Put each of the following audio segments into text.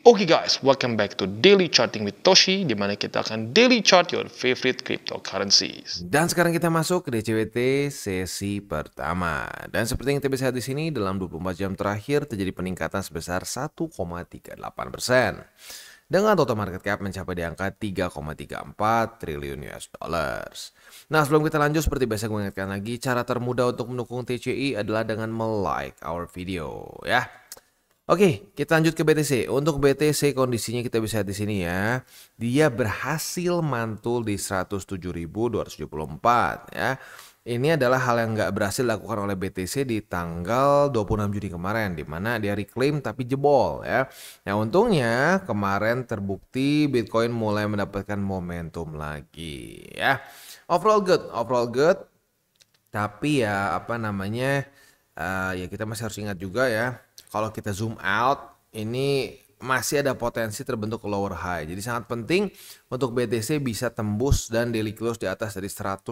Oke guys, welcome back to Daily Charting with Toshi, di mana kita akan daily chart your favorite cryptocurrencies. Dan sekarang kita masuk ke DCWT sesi pertama. Dan seperti yang kita bisa lihat di sini, dalam 24 jam terakhir terjadi peningkatan sebesar 1,38%. Dengan total market cap mencapai di angka 3,34 triliun US dollars. Nah, sebelum kita lanjut, seperti biasa gue ingatkan lagi, cara termudah untuk mendukung TCI adalah dengan like our video ya. Oke, kita lanjut ke BTC. Untuk BTC kondisinya kita bisa lihat di sini ya. Dia berhasil mantul di 107.274 ya. Ini adalah hal yang nggak berhasil dilakukan oleh BTC di tanggal 26 Juni kemarin, di mana dia reclaim tapi jebol ya. Nah, untungnya kemarin terbukti Bitcoin mulai mendapatkan momentum lagi ya. Overall good. Tapi ya ya kita masih harus ingat juga ya. Kalau kita zoom out, ini masih ada potensi terbentuk lower high. Jadi sangat penting untuk BTC bisa tembus dan daily close di atas dari 110.000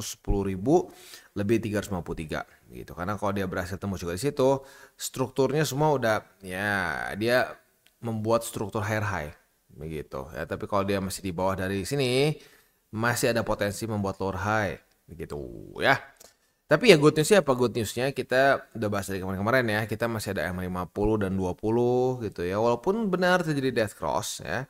lebih 353 gitu. Karena kalau dia berhasil tembus juga di situ, strukturnya semua udah ya dia membuat struktur higher high begitu ya. Tapi kalau dia masih di bawah dari sini, masih ada potensi membuat lower high begitu ya. Tapi ya good newsnya apa? Good newsnya kita udah bahas dari kemarin-kemarin ya. Kita masih ada M50 dan 20 gitu ya. Walaupun benar terjadi death cross ya.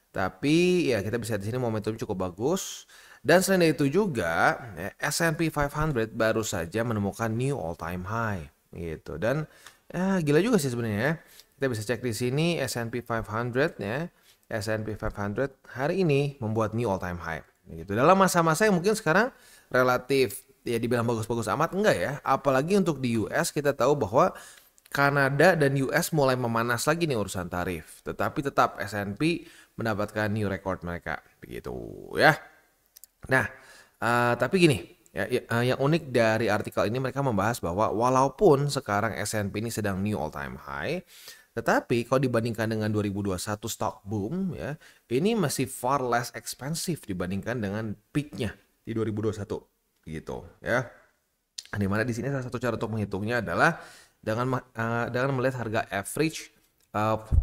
Tapi ya kita bisa di sini momentum cukup bagus. Dan selain itu juga ya, S&P 500 baru saja menemukan new all time high gitu. Dan ya gila juga sih sebenarnya ya. Kita bisa cek di sini S&P 500 ya. S&P 500 hari ini membuat new all time high gitu. Dalam masa-masa yang mungkin sekarang relatif ya dibilang bagus-bagus amat enggak ya. Apalagi untuk di US kita tahu bahwa Kanada dan US mulai memanas lagi nih urusan tarif. Tetapi tetap S&P mendapatkan new record mereka begitu ya. Nah, tapi gini ya, yang unik dari artikel ini mereka membahas bahwa walaupun sekarang S&P ini sedang new all time high, tetapi kalau dibandingkan dengan 2021 stock boom ya, ini masih far less expensive dibandingkan dengan peaknya di 2021 gitu ya. Dimana di sini salah satu cara untuk menghitungnya adalah dengan melihat harga average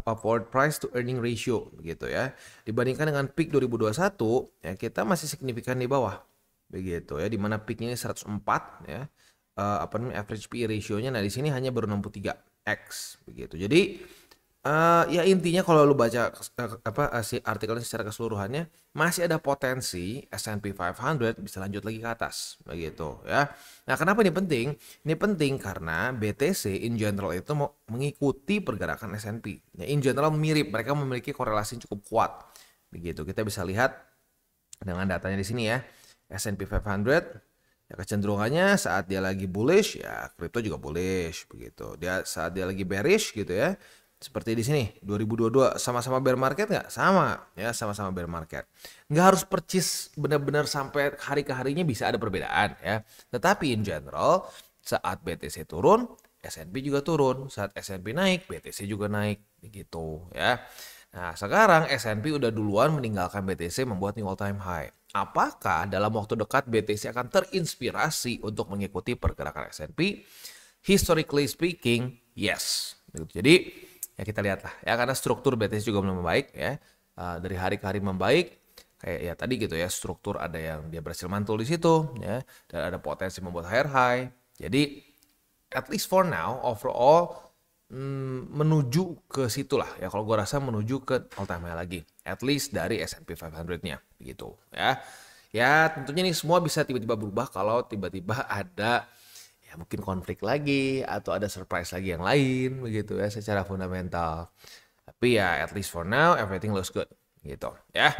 forward price to earning ratio gitu ya. Dibandingkan dengan peak 2021 ya, kita masih signifikan di bawah begitu ya. Dimana peaknya ini 104 ya. Average PE ratio-nya nah di sini hanya baru 63x begitu. Jadi ya intinya kalau lu baca si artikelnya secara keseluruhannya masih ada potensi S&P 500 bisa lanjut lagi ke atas begitu ya. Nah, kenapa ini penting? Ini penting karena BTC in general itu mau mengikuti pergerakan S&P. Ya, in general mirip, mereka memiliki korelasi cukup kuat begitu. Kita bisa lihat dengan datanya di sini ya. S&P 500 ya kecenderungannya saat dia lagi bullish ya kripto juga bullish begitu. Saat dia lagi bearish gitu ya. Seperti di sini 2022 sama-sama bear market nggak? Sama ya, sama-sama bear market. Nggak harus percis benar-benar sampai hari ke harinya, bisa ada perbedaan ya. Tetapi in general saat BTC turun, S&P juga turun. Saat S&P naik, BTC juga naik begitu ya. Nah, sekarang S&P udah duluan meninggalkan BTC membuat new all time high. Apakah dalam waktu dekat BTC akan terinspirasi untuk mengikuti pergerakan S&P? Historically speaking, yes. Jadi ya kita lihat lah ya, karena struktur BTC juga belum membaik ya, dari hari ke hari membaik kayak ya tadi gitu ya, struktur ada yang dia berhasil mantul di situ ya, dan ada potensi membuat higher high. Jadi at least for now overall menuju ke situlah ya, kalau gue rasa menuju ke all time high lagi at least dari S&P 500-nya gitu ya. Ya tentunya ini semua bisa tiba-tiba berubah kalau tiba-tiba ada ya mungkin konflik lagi atau ada surprise lagi yang lain begitu ya secara fundamental. Tapi ya at least for now everything looks good gitu ya.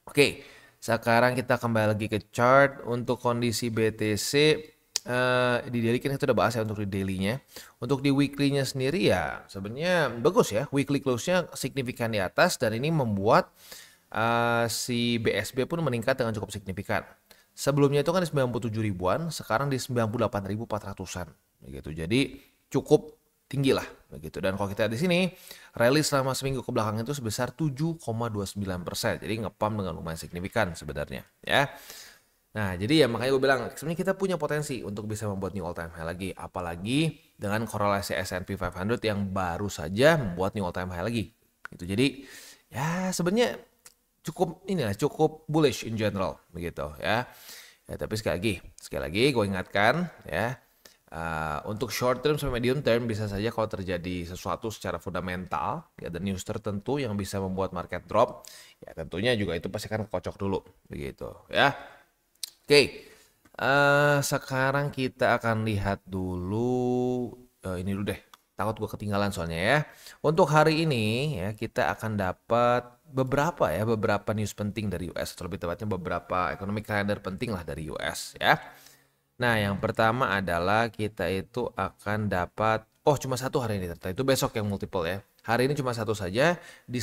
Oke, sekarang kita kembali lagi ke chart untuk kondisi BTC. Di daily kan kita udah bahas ya untuk di dailynya. Untuk di weekly-nya sendiri ya sebenarnya bagus ya. Weekly close-nya signifikan di atas dan ini membuat si BSB pun meningkat dengan cukup signifikan. Sebelumnya itu kan di 97 ribuan, sekarang di 98.400-an begitu. Jadi cukup tinggi lah begitu. Dan kalau kita lihat di sini, rally selama seminggu ke belakang itu sebesar 7,29%. Jadi ngepump dengan lumayan signifikan sebenarnya ya. Nah, jadi ya makanya gue bilang sebenarnya kita punya potensi untuk bisa membuat new all time high lagi, apalagi dengan korelasi S&P 500 yang baru saja membuat new all time high lagi Gitu. Jadi ya sebenarnya cukup bullish in general begitu ya. Ya tapi sekali lagi gue ingatkan ya, untuk short term sampai medium term bisa saja kalau terjadi sesuatu secara fundamental ya, ada news tertentu yang bisa membuat market drop, ya tentunya juga itu pasti akan kocok dulu begitu ya. Oke. Sekarang kita akan lihat dulu ini dulu deh. Takut gue ketinggalan soalnya ya. Untuk hari ini ya kita akan dapat beberapa news penting dari US, atau lebih tepatnya beberapa economic calendar penting lah dari US ya. Nah, yang pertama adalah kita itu akan dapat, cuma satu hari ini ternyata, itu besok yang multiple ya. Hari ini cuma satu saja, di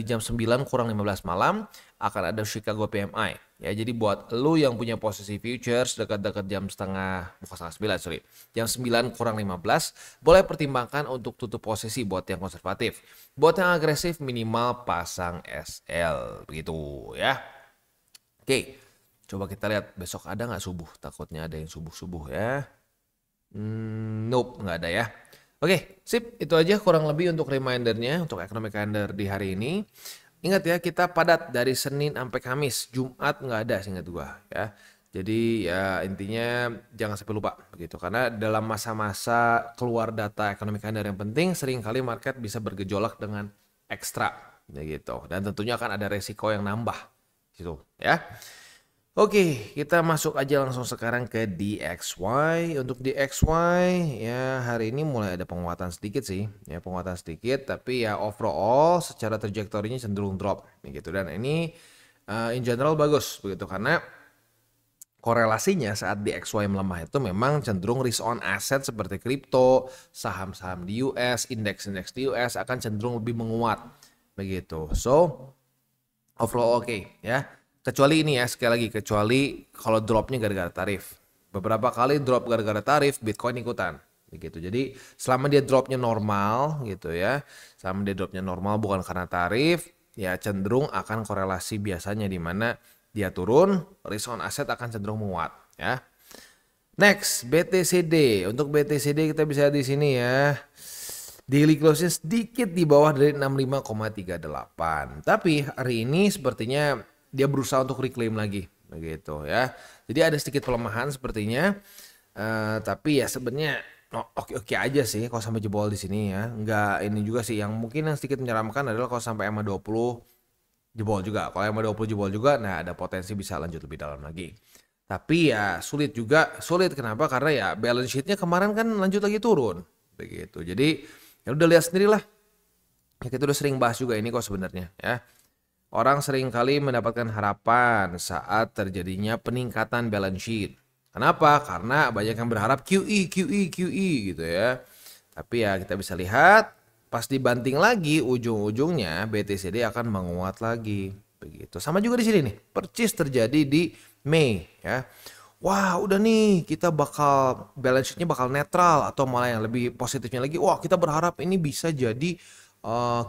jam 9 kurang 15 malam akan ada Chicago PMI. Ya, jadi buat lu yang punya posisi futures dekat-dekat bukan setengah 9, sorry. Jam 9 kurang 15, boleh pertimbangkan untuk tutup posisi buat yang konservatif. Buat yang agresif minimal pasang SL, begitu ya. Oke. Coba kita lihat besok ada nggak subuh. Takutnya ada yang subuh-subuh ya. Nope, nggak ada ya. Oke, sip. Itu aja kurang lebih untuk remindernya untuk economic calendar di hari ini. Ingat ya, kita padat dari Senin sampai Kamis. Jumat nggak ada seingat gua ya. Jadi ya intinya jangan sampai lupa begitu. Karena dalam masa-masa keluar data economic calendar yang penting, seringkali market bisa bergejolak dengan ekstra gitu. Dan tentunya akan ada resiko yang nambah gitu ya. Oke, kita masuk aja langsung sekarang ke DXY. Untuk DXY ya hari ini mulai ada penguatan sedikit sih, ya penguatan sedikit, tapi ya overall secara trajektorinya cenderung drop gitu. Dan ini in general bagus begitu karena korelasinya saat DXY melemah itu memang cenderung risk on asset seperti kripto, saham-saham di US, indeks-indeks di US akan cenderung lebih menguat begitu. So overall oke ya. Kecuali ini ya, sekali lagi, kecuali kalau dropnya gara-gara tarif. Beberapa kali drop gara-gara tarif, Bitcoin ikutan. Begitu. Jadi selama dia dropnya normal gitu ya, selama dia dropnya normal bukan karena tarif, ya cenderung akan korelasi biasanya di mana dia turun, risk on asset akan cenderung menguat ya. Next, BTCD. Untuk BTCD kita bisa di sini ya. Daily close-nya sedikit di bawah dari 65,38. Tapi hari ini sepertinya dia berusaha untuk reclaim lagi begitu ya. Jadi ada sedikit pelemahan sepertinya. Tapi ya sebenarnya oke aja sih kalau sampai jebol di sini ya. Enggak ini juga sih yang mungkin yang sedikit menyeramkan adalah kalau sampai EMA 20 jebol juga. Kalau EMA 20 jebol juga nah ada potensi bisa lanjut lebih dalam lagi. Tapi ya sulit kenapa? Karena ya balance sheet-nya kemarin kan lanjut lagi turun begitu. Jadi ya udah lihat sendirilah. Ya kita udah sering bahas juga ini kok sebenarnya ya. Orang seringkali mendapatkan harapan saat terjadinya peningkatan balance sheet. Kenapa? Karena banyak yang berharap QE gitu ya. Tapi ya kita bisa lihat pas dibanting lagi ujung-ujungnya BTCD akan menguat lagi. Begitu. Sama juga di sini nih. Purchase terjadi di Mei ya. Wah udah nih kita bakal balance sheetnya bakal netral atau malah yang lebih positifnya lagi. Wah kita berharap ini bisa jadi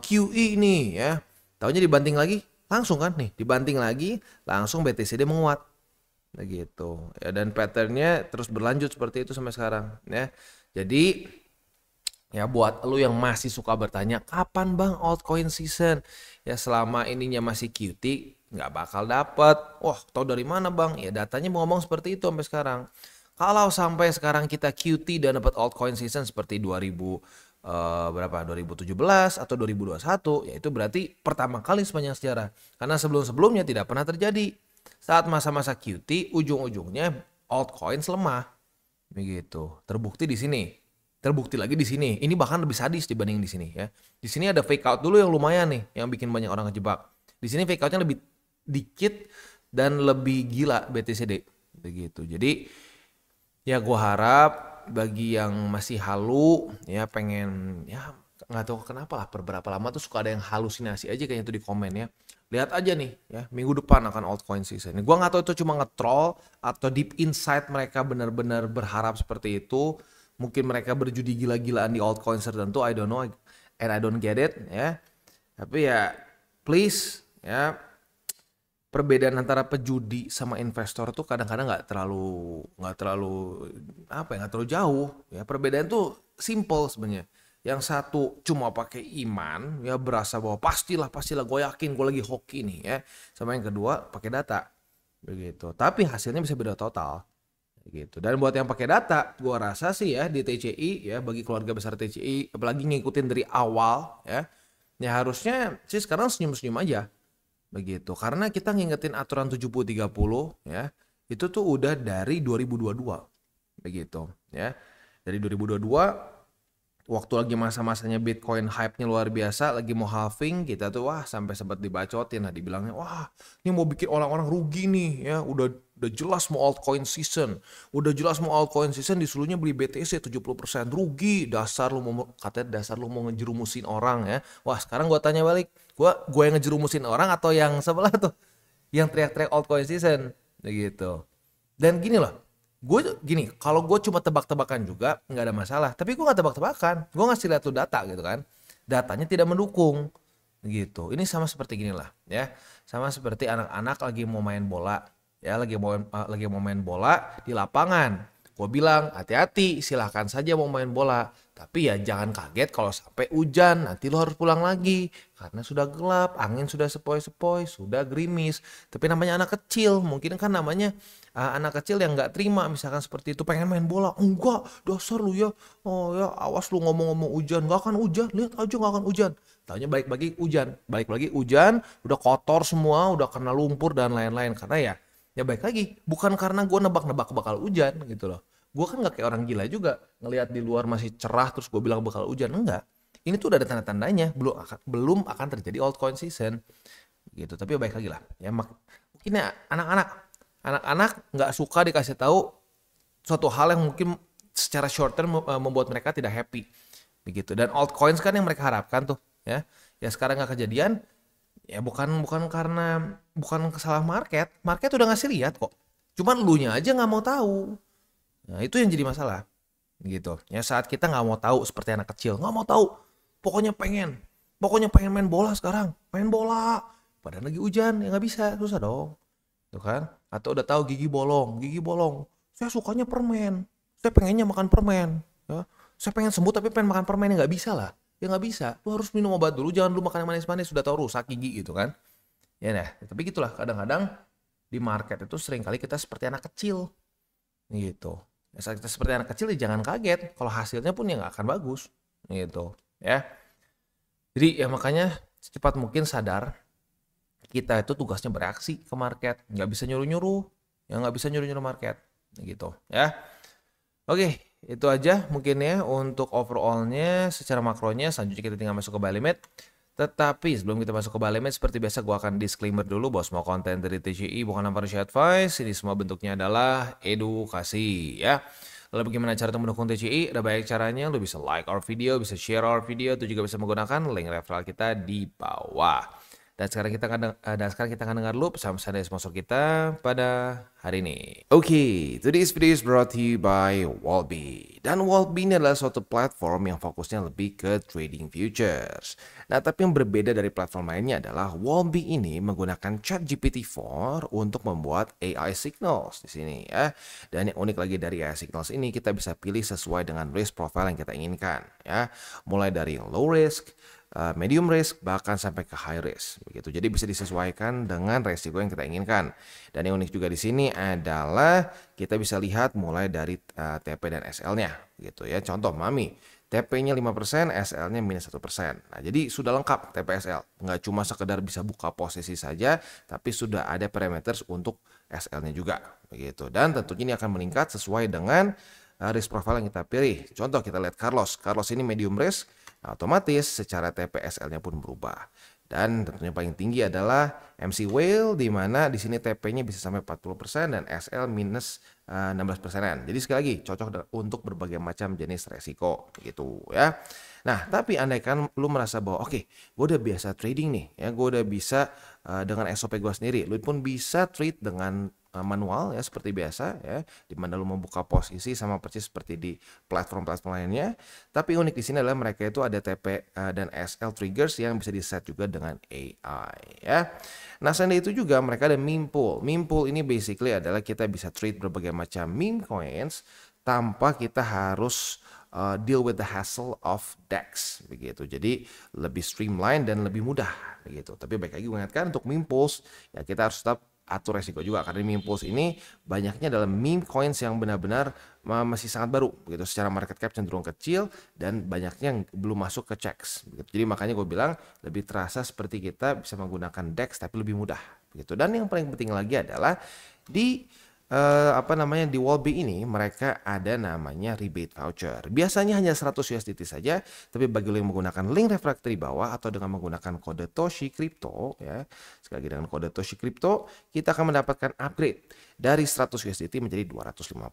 QE nih ya. Taunya dibanting lagi. Langsung kan nih dibanting lagi langsung BTCD menguat begitu ya, dan patternnya terus berlanjut seperti itu sampai sekarang ya. Jadi ya buat lu yang masih suka bertanya kapan bang altcoin season ya, selama ininya masih QT nggak bakal dapet. Wah tau dari mana bang? Ya datanya ngomong seperti itu sampai sekarang. Kalau sampai sekarang kita QT dan dapat altcoin season seperti 2017 atau 2021 ya itu berarti pertama kali sepanjang sejarah, karena sebelum-sebelumnya tidak pernah terjadi. Saat masa-masa QT ujung-ujungnya altcoins lemah begitu. Terbukti di sini, terbukti lagi di sini, ini bahkan lebih sadis dibanding di sini ya. Di sini ada fake out dulu yang lumayan nih yang bikin banyak orang kejebak. Di sini fake outnya lebih dikit dan lebih gila BTCD begitu. Jadi ya gua harap bagi yang masih halu ya pengen ya nggak tahu kenapa lah beberapa lama tuh suka ada yang halusinasi aja kayaknya tuh di komen ya. Lihat aja nih ya minggu depan akan altcoin season. Gua nggak tahu itu cuma nge-troll atau deep inside mereka benar-benar berharap seperti itu. Mungkin mereka berjudi gila-gilaan di altcoin tertentu, I don't know and I don't get it ya. Tapi ya please ya, perbedaan antara pejudi sama investor tuh kadang-kadang nggak terlalu jauh ya. Perbedaan tuh simple sebenarnya. Yang satu cuma pakai iman, ya berasa bahwa pastilah gue yakin gue lagi hoki nih ya. Sama yang kedua pakai data. Begitu. Tapi hasilnya bisa beda total. Gitu. Dan buat yang pakai data, gue rasa sih ya di TCI ya, bagi keluarga besar TCI apalagi ngikutin dari awal ya. Ya harusnya sih sekarang senyum-senyum aja. Begitu. Karena kita ngingetin aturan 70-30 ya. Itu tuh udah dari 2022. Begitu ya. Dari 2022 waktu lagi masa-masanya Bitcoin hype-nya luar biasa, lagi mau halving, kita tuh wah sampai sempat dibacotin lah, dibilangnya wah ini mau bikin orang-orang rugi nih ya, udah jelas mau altcoin season, disuruhnya beli BTC 70% rugi, katanya dasar lu mau ngejerumusin orang ya. Wah sekarang gua tanya balik, gua yang ngejerumusin orang atau yang sebelah tuh, yang teriak-teriak altcoin season, begitu. Dan gini loh, kalau gue cuma tebak-tebakan juga nggak ada masalah. Tapi gue nggak tebak-tebakan, gue ngasih lihat tuh data gitu kan. Datanya tidak mendukung, gitu. Ini sama seperti gini lah, ya. Sama seperti anak-anak lagi mau main bola, ya lagi mau main bola di lapangan. Gue bilang hati-hati, silahkan saja mau main bola. Tapi ya jangan kaget kalau sampai hujan, nanti lo harus pulang lagi. Karena sudah gelap, angin sudah sepoi-sepoi, sudah gerimis. Tapi namanya anak kecil, mungkin kan namanya anak kecil yang nggak terima misalkan seperti itu, pengen main bola. Enggak, dasar lu ya. Oh ya, awas lu ngomong-ngomong hujan, nggak akan hujan. Lihat aja nggak akan hujan. Taunya balik lagi hujan, udah kotor semua, udah kena lumpur dan lain-lain. Karena ya baik lagi, bukan karena gue nebak-nebak bakal hujan gitu loh. Gue kan gak kayak orang gila juga ngelihat di luar masih cerah terus gue bilang bakal hujan, enggak. Ini tuh udah ada tanda-tandanya, belum akan terjadi altcoin season gitu. Tapi baik lagi lah ya, mungkin ya anak-anak nggak suka dikasih tahu suatu hal yang mungkin secara short term membuat mereka tidak happy begitu. Dan altcoins kan yang mereka harapkan tuh ya sekarang nggak kejadian. Ya bukan kesalahan market udah ngasih lihat kok, cuman elunya aja nggak mau tahu. Nah itu yang jadi masalah gitu ya, saat kita nggak mau tahu seperti anak kecil nggak mau tahu, pokoknya pengen main bola sekarang, main bola padahal lagi hujan ya nggak bisa, susah dong tuh kan. Atau udah tahu gigi bolong, saya sukanya permen, saya pengennya makan permen ya, saya pengen sembuh tapi pengen makan permen, ya nggak bisa lah. Ya nggak bisa, lu harus minum obat dulu, jangan lu makan yang manis-manis, sudah tahu rusak gigi gitu kan. Ya nah, tapi gitulah kadang-kadang di market itu seringkali kita seperti anak kecil gitu. Ya, saat kita seperti anak kecil ya jangan kaget kalau hasilnya pun ya nggak akan bagus gitu ya. Jadi ya makanya secepat mungkin sadar kita itu tugasnya bereaksi ke market, nggak bisa nyuruh-nyuruh, market gitu ya. Oke, itu aja mungkin ya untuk overallnya secara makronya. Selanjutnya kita tinggal masuk ke buy limit. Tetapi sebelum kita masuk ke buy limit, seperti biasa gue akan disclaimer dulu bahwa semua konten dari TCI bukan financial advice. Ini semua bentuknya adalah edukasi ya. Lalu bagaimana cara untuk mendukung TCI? Ada banyak caranya. Lo bisa like our video, bisa share our video, itu juga bisa menggunakan link referral kita di bawah. Dan sekarang kita akan dengar dulu pesan-pesan dari sponsor kita pada hari ini. Oke, today's video is brought to you by Wallbe. Dan Wallbe ini adalah suatu platform yang fokusnya lebih ke trading futures. Nah, tapi yang berbeda dari platform lainnya adalah Wallbe ini menggunakan ChatGPT-4 untuk membuat AI signals di sini ya. Dan yang unik lagi dari AI signals ini, kita bisa pilih sesuai dengan risk profile yang kita inginkan ya. Mulai dari low risk, medium risk, bahkan sampai ke high risk begitu. Jadi bisa disesuaikan dengan resiko yang kita inginkan. Dan yang unik juga di sini adalah kita bisa lihat mulai dari TP dan SL-nya gitu ya. Contoh Mami, TP-nya 5%, SL-nya minus 1%. Nah, jadi sudah lengkap TP SL. Nggak cuma sekedar bisa buka posisi saja, tapi sudah ada parameters untuk SL-nya juga begitu. Dan tentunya ini akan meningkat sesuai dengan risk profile yang kita pilih. Contoh kita lihat Carlos ini medium risk, otomatis secara TPSL-nya pun berubah. Dan tentunya paling tinggi adalah MC Whale, di mana di sini TP-nya bisa sampai 40% dan SL minus 16%. Jadi sekali lagi cocok untuk berbagai macam jenis resiko gitu ya. Nah, tapi andaikan lu merasa bahwa oke, gue udah biasa trading nih ya, gue udah bisa dengan SOP gue sendiri, lu pun bisa trade dengan manual ya seperti biasa ya, di mana lu membuka posisi sama persis seperti di platform-platform lainnya. Tapi unik di sini adalah mereka itu ada TP dan SL triggers yang bisa di set juga dengan AI ya. Nah, selain itu juga mereka ada meme pool. Meme pool ini basically adalah kita bisa trade berbagai macam meme coins tanpa kita harus deal with the hassle of DEX begitu. Jadi lebih streamline dan lebih mudah begitu. Tapi baik lagi mengingatkan untuk meme pools ya kita harus tetap atur resiko juga karena meme pools ini banyaknya dalam meme coins yang benar-benar masih sangat baru begitu, secara market cap cenderung kecil dan banyaknya yang belum masuk ke checks begitu. Jadi makanya gue bilang lebih terasa seperti kita bisa menggunakan DEX tapi lebih mudah begitu. Dan yang paling penting lagi adalah di di Wallbe ini mereka ada namanya rebate voucher. Biasanya hanya 100 USDT saja, tapi bagi lo yang menggunakan link refraktor di bawah atau dengan menggunakan kode Toshi Crypto ya. Sekali lagi dengan kode Toshi Crypto, kita akan mendapatkan upgrade dari 100 USDT menjadi 250.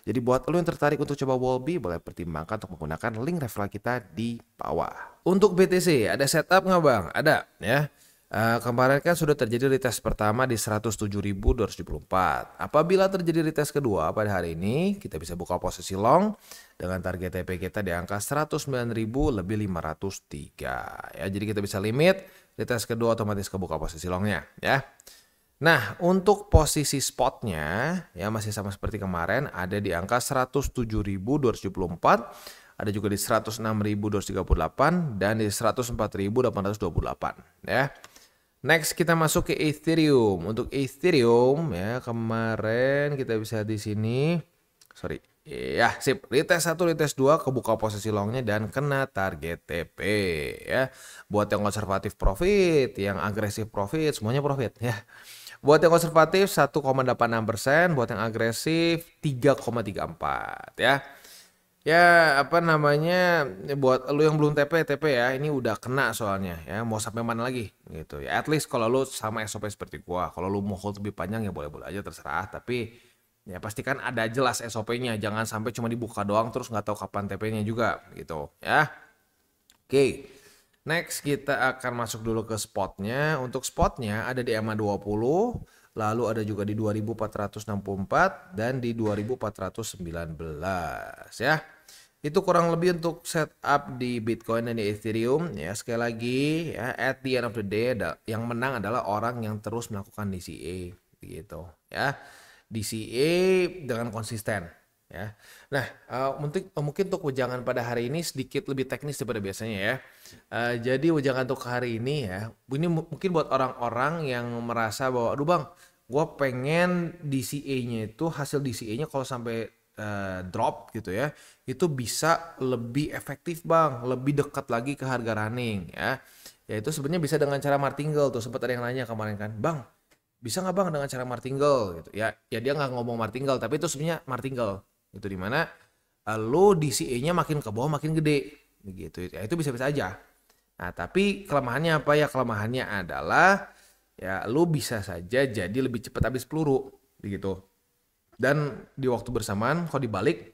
Jadi buat lo yang tertarik untuk coba Wallbe, boleh pertimbangkan untuk menggunakan link referral kita di bawah. Untuk BTC ada setup nggak bang? Ada ya. Kemarin kan sudah terjadi retest pertama di 107.274. Apabila terjadi retest kedua pada hari ini, kita bisa buka posisi long dengan target TP kita di angka 109.503 ya. Jadi kita bisa limit retest kedua otomatis kebuka posisi longnya ya. Nah, untuk posisi spotnya ya masih sama seperti kemarin, ada di angka 107.274, ada juga di 106.238 dan di 104.828 ya. Next kita masuk ke Ethereum. Untuk Ethereum ya kemarin kita bisa di sini, ya sip, retest 1, retest 2 kebuka posisi longnya dan kena target TP ya. Buat yang konservatif profit, yang agresif profit, semuanya profit ya. Buat yang konservatif 1,86%, buat yang agresif 3,34 ya. Ya buat lu yang belum TP ya, ini udah kena soalnya ya, mau sampai mana lagi gitu ya. At least kalau lu sama SOP seperti gua, kalau lu mau hold lebih panjang ya boleh-boleh aja terserah, tapi ya pastikan ada jelas SOP-nya, jangan sampai cuma dibuka doang terus nggak tahu kapan TP-nya juga gitu ya. Oke. Next kita akan masuk dulu ke spotnya. Untuk spotnya ada di EMA20, lalu ada juga di 2464 dan di 2419 ya. Itu kurang lebih untuk setup di Bitcoin dan di Ethereum ya. Sekali lagi ya, at the end of the day yang menang adalah orang yang terus melakukan DCA gitu ya. DCA dengan konsisten ya. Nah, mungkin untuk wejangan pada hari ini sedikit lebih teknis daripada biasanya ya. Jadi wejangan untuk hari ini ya, ini mungkin buat orang-orang yang merasa bahwa aduh bang, gue pengen DCA-nya itu, hasil DCA-nya kalau sampai drop gitu ya, itu bisa lebih efektif bang, lebih dekat lagi ke harga running ya. Ya itu sebenarnya bisa dengan cara martingale tuh, sempat ada yang nanya kemarin kan, bang bisa nggak bang dengan cara martingale gitu ya. Ya dia nggak ngomong martingale, tapi itu sebenarnya martingale itu dimana lo DCA-nya makin ke bawah makin gede begitu ya, itu bisa-bisa aja. Nah tapi kelemahannya apa ya? Kelemahannya adalah ya lo bisa saja jadi lebih cepat habis peluru begitu. Dan di waktu bersamaan kalau dibalik,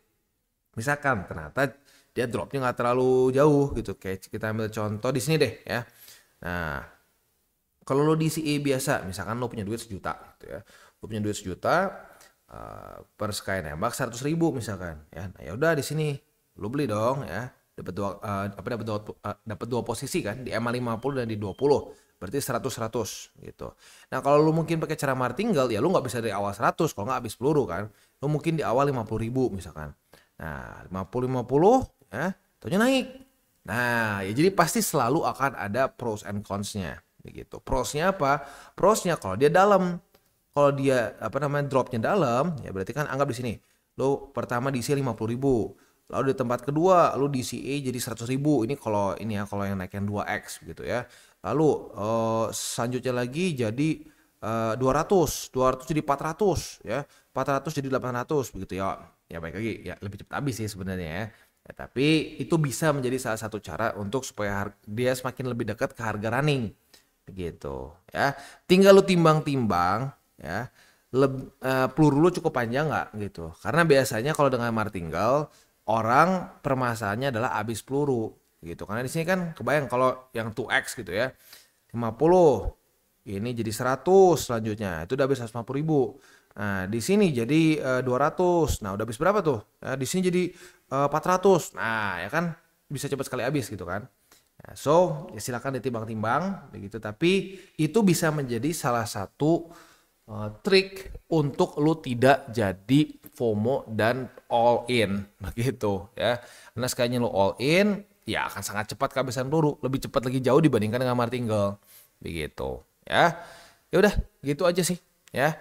misalkan ternyata dia dropnya nggak terlalu jauh gitu, kayak kita ambil contoh di sini deh ya. Nah kalau lo DCA biasa, misalkan lo punya duit 1 juta gitu ya, lo punya duit 1 juta per sekali nembak 100.000 misalkan ya. Nah ya udah di sini lo beli dong ya, dapat dua posisi kan di EMA50 dan di 20. Berarti 100 gitu. Nah kalau lu mungkin pakai cara martingale ya lu nggak bisa dari awal 100 kalau nggak habis peluru kan. Lu mungkin di awal 50.000 misalkan. Nah 50 ya, taunya naik. Nah ya jadi pasti selalu akan ada pros and cons-nya begitu. Prosnya apa? Prosnya kalau dia dalam. Kalau dia dropnya dalam ya berarti kan anggap di sini. Lu pertama DCA 50.000. Lalu di tempat kedua lu DCA jadi 100.000. Ini kalau yang naiknya 2x gitu ya. Lalu selanjutnya lagi jadi 200 jadi 400 ya, 400 jadi 800 begitu ya. Ya baik lagi ya, lebih cepat habis sih sebenarnya ya. Ya tapi itu bisa menjadi salah satu cara untuk supaya dia semakin lebih dekat ke harga running begitu ya. Tinggal lu timbang-timbang ya, peluru lu cukup panjang nggak gitu. Karena biasanya kalau dengan martingale orang permasalahannya adalah habis peluru gitu. Karena di sini kan kebayang kalau yang 2x gitu ya, 50 ini jadi 100 selanjutnya itu udah habis 150.000. Nah di sini jadi 200. Nah udah habis berapa tuh ya, di sini jadi 400. Nah ya kan bisa cepat sekali habis gitu kan. Nah, so ya silakan ditimbang-timbang begitu, tapi itu bisa menjadi salah satu trik untuk lu tidak jadi FOMO dan all in begitu ya. Karena sekalinya lu all in, ya akan sangat cepat kehabisan peluru, lebih cepat lagi jauh dibandingkan dengan martingale begitu ya. Ya udah gitu aja sih ya.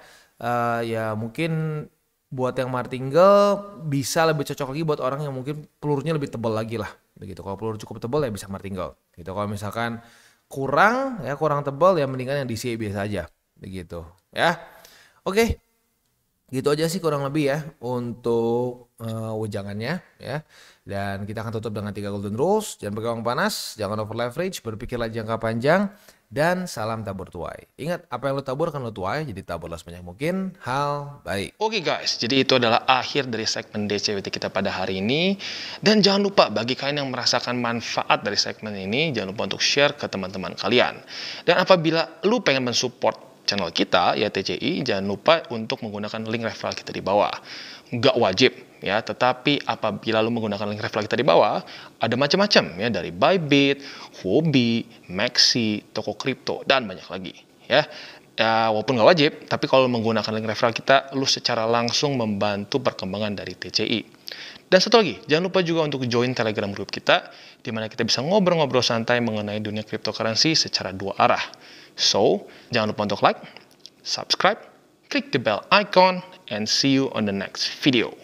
Ya mungkin buat yang martingale bisa lebih cocok lagi buat orang yang mungkin pelurunya lebih tebal lagi lah begitu. Kalau peluru cukup tebal ya bisa martingale gitu. Kalau misalkan kurang tebal ya mendingan yang DCA biasa aja begitu ya. Oke, gitu aja sih kurang lebih ya untuk wejangannya ya. Dan kita akan tutup dengan 3 golden rules. Jangan pegang panas, jangan over leverage, berpikirlah jangka panjang, dan salam tabur tuai. Ingat, apa yang lo tabur akan lo tuai, jadi taburlah sebanyak mungkin hal baik. Oke guys, jadi itu adalah akhir dari segmen DCWT kita pada hari ini. Dan jangan lupa bagi kalian yang merasakan manfaat dari segmen ini, jangan lupa untuk share ke teman-teman kalian. Dan apabila lu pengen mensupport channel kita, ya TCI, jangan lupa untuk menggunakan link referral kita di bawah. Nggak wajib, ya, tetapi apabila lu menggunakan link referral kita di bawah, ada macam-macam, ya, dari Bybit, Huobi, Maxi, toko kripto, dan banyak lagi, ya. Ya, walaupun nggak wajib, tapi kalau menggunakan link referral kita, lu secara langsung membantu perkembangan dari TCI. Dan satu lagi, jangan lupa juga untuk join Telegram group kita, di mana kita bisa ngobrol-ngobrol santai mengenai dunia cryptocurrency secara 2 arah. So, jangan lupa untuk like, subscribe, click the bell icon, and see you on the next video.